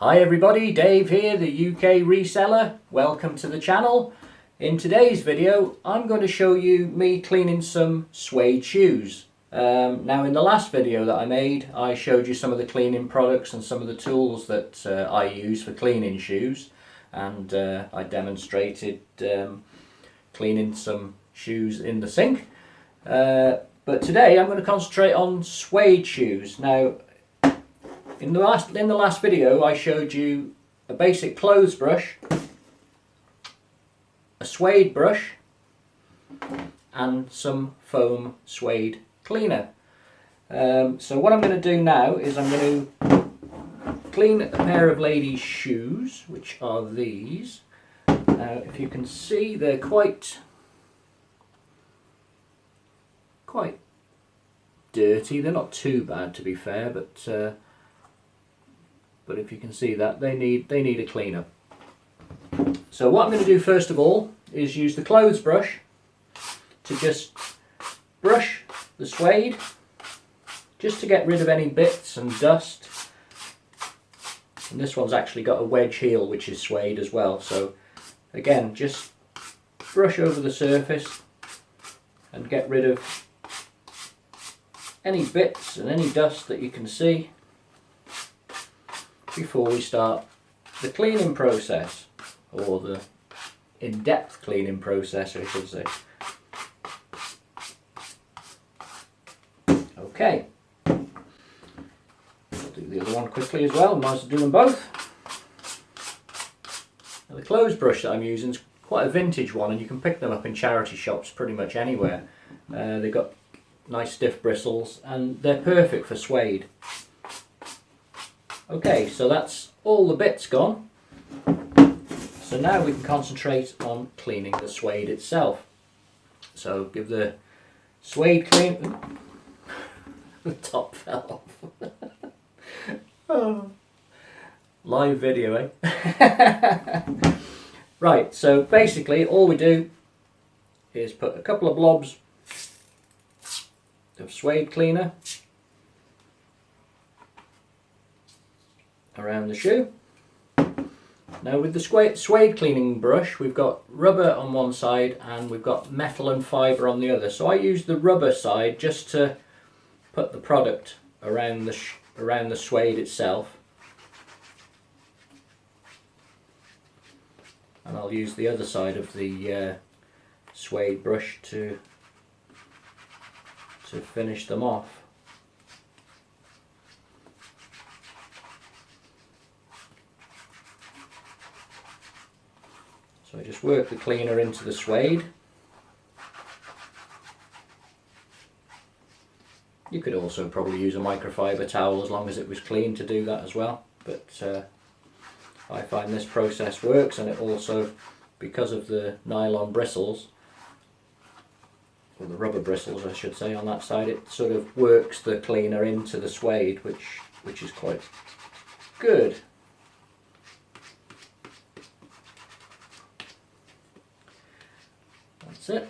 Hi everybody, Dave here, the UK reseller. Welcome to the channel. In today's video, I'm going to show you me cleaning some suede shoes. Now in the last video that I made, I showed you some of the cleaning products and some of the tools that I use for cleaning shoes. And I demonstrated cleaning some shoes in the sink. But today I'm going to concentrate on suede shoes. Now, in the last video I showed you a basic clothes brush, a suede brush and some foam suede cleaner. So what I'm going to do now is I'm going to clean a pair of ladies' shoes, which are these. Now if you can see, they're quite dirty. They're not too bad, to be fair, but if you can see that, they need a clean up. So what I'm going to do first of all is use the clothes brush to just brush the suede, just to get rid of any bits and dust. And this one's actually got a wedge heel, which is suede as well. So again, just brush over the surface and get rid of any bits and any dust that you can see before we start the cleaning process, or the in-depth cleaning process, I should say. Okay, I'll do the other one quickly as well, might as well do them both. Now, the clothes brush that I'm using is quite a vintage one, and you can pick them up in charity shops pretty much anywhere. They've got nice stiff bristles and they're perfect for suede. Okay, so that's all the bits gone. So now we can concentrate on cleaning the suede itself. So give the suede clean. The top fell off. Oh. Live video, eh? Right, so basically all we do is put a couple of blobs of suede cleaner around the shoe. Now with the suede cleaning brush, we've got rubber on one side and we've got metal and fibre on the other. So I use the rubber side just to put the product around the suede itself, and I'll use the other side of the suede brush to finish them off. So I just work the cleaner into the suede. You could also probably use a microfiber towel as long as it was clean to do that as well, but I find this process works, and it also, because of the nylon bristles, or the rubber bristles I should say on that side, it sort of works the cleaner into the suede, which is quite good. That's it.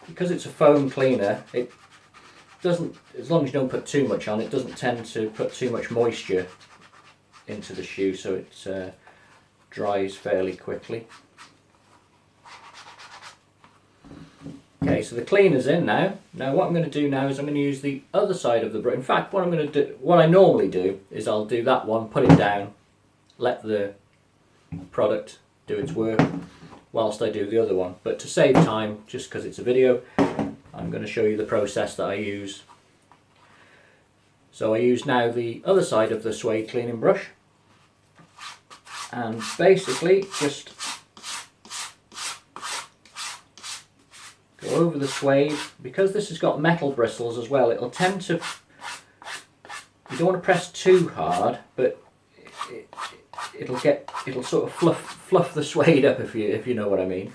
Because it's a foam cleaner, it doesn't, as long as you don't put too much on, it doesn't tend to put too much moisture into the shoe, so it dries fairly quickly. Okay, so the cleaner's in now. Now what I'm going to do now is I'm going to use the other side of the brush. In fact, what I normally do is I'll do that one, put it down, let the product do its work whilst I do the other one. But to save time, just because it's a video, I'm going to show you the process that I use. So I use now the other side of the suede cleaning brush, and basically just go over the suede. Because this has got metal bristles as well, it'll tend to, you don't want to press too hard, but it'll sort of fluff the suede up, if you know what I mean.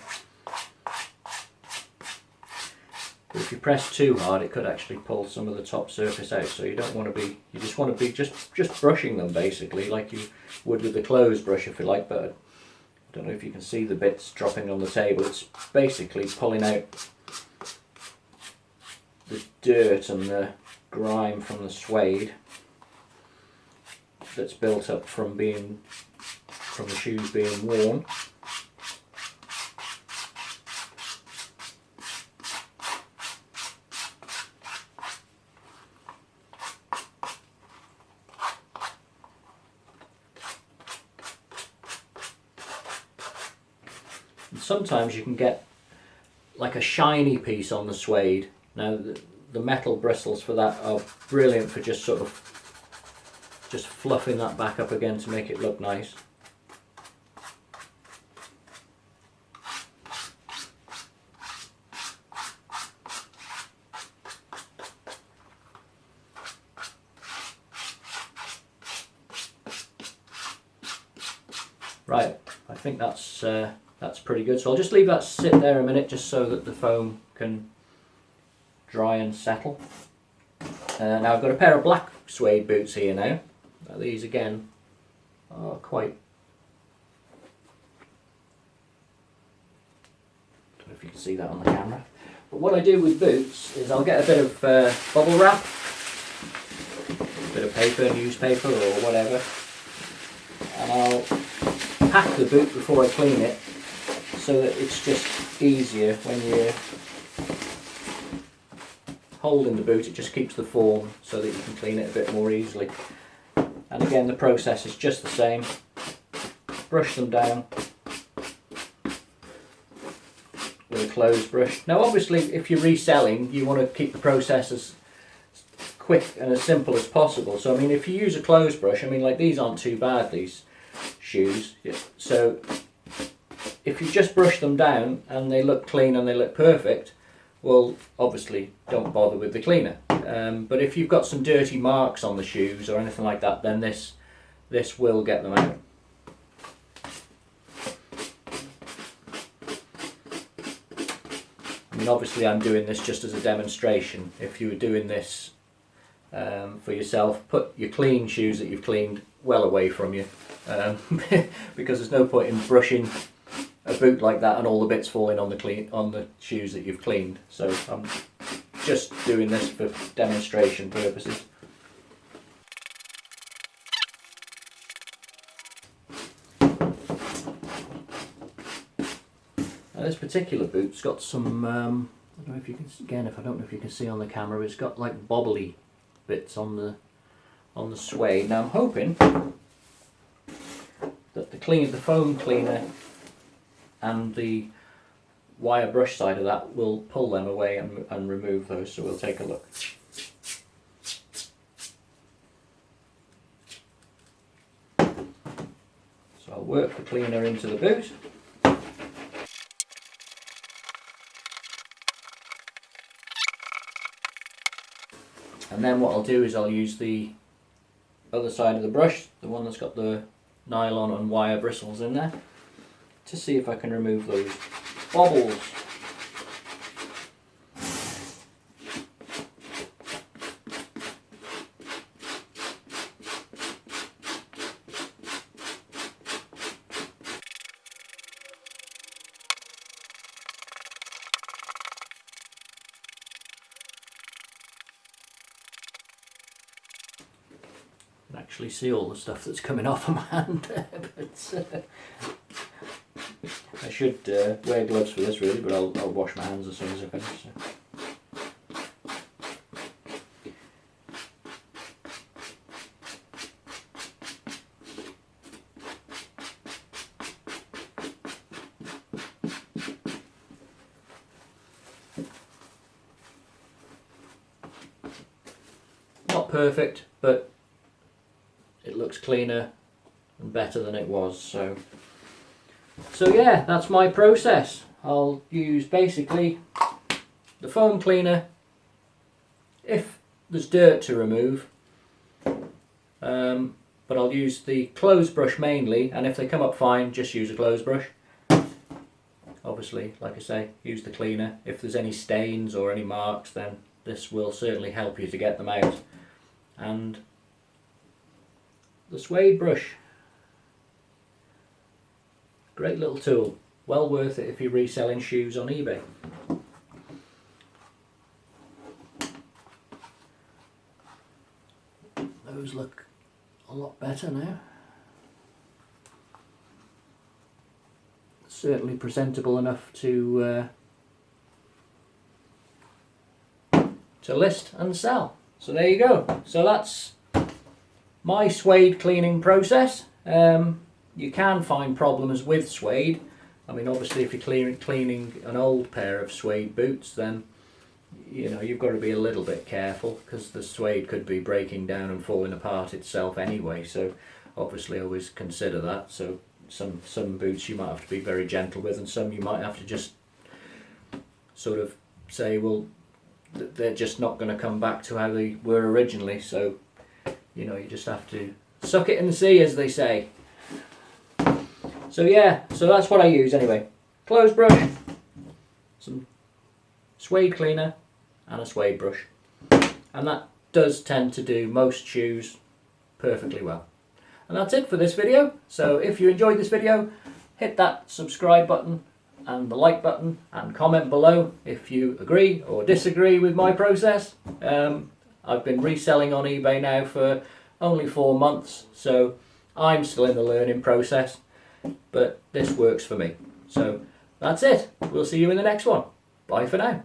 But if you press too hard, it could actually pull some of the top surface out. So you don't want to be, you just want to be just brushing them basically, like you would with the clothes brush, if you like. But I don't know if you can see the bits dropping on the table. It's basically pulling out the dirt and the grime from the suede. that's built up from the shoes being worn. And sometimes you can get like a shiny piece on the suede. Now the metal bristles for that are brilliant for just sort of just fluffing that back up again to make it look nice. Right, I think that's pretty good. So I'll just leave that sit there a minute just so that the foam can dry and settle. Now I've got a pair of black suede boots here now. These again are quite, I don't know if you can see that on the camera, but what I do with boots is I'll get a bit of bubble wrap, a bit of paper, newspaper or whatever, and I'll pack the boot before I clean it so that it's just easier when you're holding the boot. It just keeps the form so that you can clean it a bit more easily. And again, the process is just the same. Brush them down with a clothes brush. Now obviously if you're reselling, you want to keep the process as quick and as simple as possible. So I mean, if you use a clothes brush, I mean, like these aren't too bad, these shoes. So if you just brush them down and they look clean and they look perfect, well, obviously don't bother with the cleaner. But if you've got some dirty marks on the shoes or anything like that, then this will get them out. I mean, obviously I'm doing this just as a demonstration. If you were doing this for yourself, put your clean shoes that you've cleaned well away from you, because there's no point in brushing a boot like that and all the bits falling on the shoes that you've cleaned. So I'm just doing this for demonstration purposes. Now this particular boot's got some I don't know if you can, again, if I don't know if you can see on the camera, it's got like bobbly bits on the suede. Now I'm hoping that the foam cleaner and the wire brush side of that will pull them away and remove those, so we'll take a look. So I'll work the cleaner into the boot. And then what I'll do is I'll use the other side of the brush, the one that's got the nylon and wire bristles in there, to see if I can remove those bobbles. I can actually see all the stuff that's coming off of my hand there, but I should wear gloves for this really, but I'll wash my hands as soon as I finish. So. Not perfect, but it looks cleaner and better than it was. So yeah, that's my process. I'll use basically the foam cleaner if there's dirt to remove, but I'll use the clothes brush mainly, and if they come up fine, just use a clothes brush. Obviously, like I say, use the cleaner. If there's any stains or any marks, then this will certainly help you to get them out. And the suede brush, great little tool, well worth it if you're reselling shoes on eBay. Those look a lot better now. Certainly presentable enough to list and sell. So there you go. So that's my suede cleaning process. You can find problems with suede. I mean, obviously if you're cleaning an old pair of suede boots, then you know you've got to be a little bit careful, because the suede could be breaking down and falling apart itself anyway. So obviously always consider that. So some boots you might have to be very gentle with, and some you might have to just sort of say, well, they're just not going to come back to how they were originally. So you know, you just have to suck it and see, as they say. So yeah, so that's what I use anyway. Clothes brush, some suede cleaner and a suede brush, and that does tend to do most shoes perfectly well. And that's it for this video. So if you enjoyed this video, hit that subscribe button and the like button, and comment below if you agree or disagree with my process. I've been reselling on eBay now for only 4 months, so I'm still in the learning process, but this works for me. So that's it. We'll see you in the next one. Bye for now.